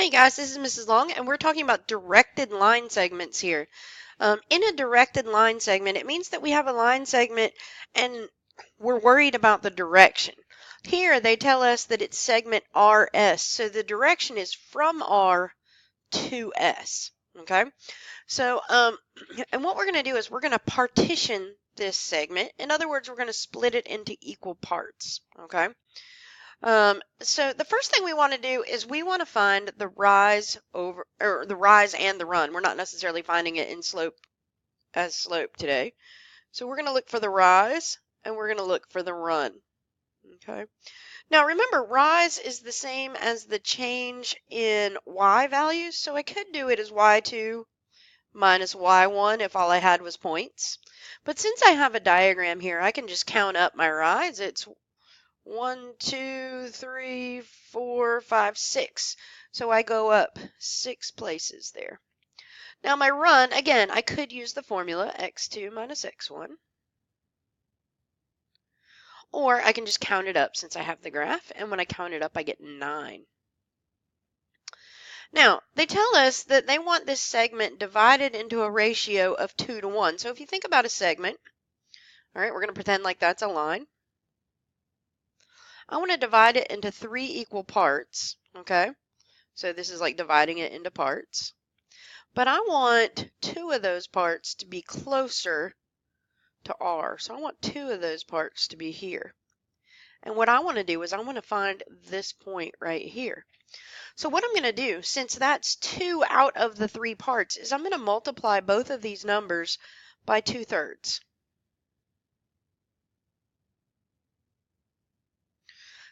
Hey guys, this is Mrs. Long, and we're talking about directed line segments here. In a directed line segment, it means that we have a line segment and we're worried about the direction. Here, they tell us that it's segment RS, so the direction is from R to S. Okay, so and what we're going to do is we're going to partition this segment. In other words, we're going to split it into equal parts. Okay. So the first thing we want to do is we want to find the rise over, or the rise and the run. We're not necessarily finding it in slope as slope today. So we're going to look for the rise and we're going to look for the run. Okay. Now remember, rise is the same as the change in y values. So I could do it as y2 minus y1 if all I had was points. But since I have a diagram here, I can just count up my rise. It's 1, 2, 3, 4, 5, 6. So I go up 6 places there. Now my run, again, I could use the formula x2 minus x1. Or I can just count it up since I have the graph. And when I count it up, I get 9. Now, they tell us that they want this segment divided into a ratio of 2 to 1. So if you think about a segment, all right, we're going to pretend like that's a line. I want to divide it into 3 equal parts, okay? So this is like dividing it into parts. But I want 2 of those parts to be closer to R. So I want 2 of those parts to be here. And what I want to do is I want to find this point right here. So what I'm going to do, since that's 2 out of the 3 parts, is I'm going to multiply both of these numbers by 2/3.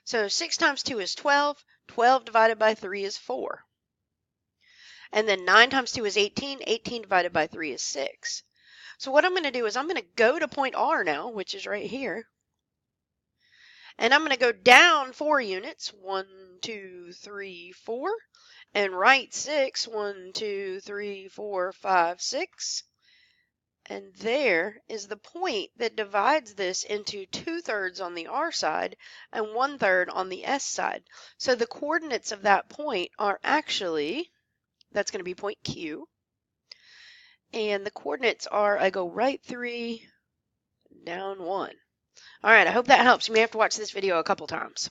So 6 times 2 is 12. 12 divided by 3 is 4. And then 9 times 2 is 18. 18 divided by 3 is 6. So what I'm going to do is I'm going to go to point R now, which is right here. And I'm going to go down 4 units. 1, 2, 3, 4. And right 6. 1, 2, 3, 4, 5, 6. And there is the point that divides this into 2/3 on the R side and 1/3 on the S side. So the coordinates of that point are actually, that's going to be point Q. And the coordinates are, I go right 3, down 1. All right, I hope that helps. You may have to watch this video a couple times.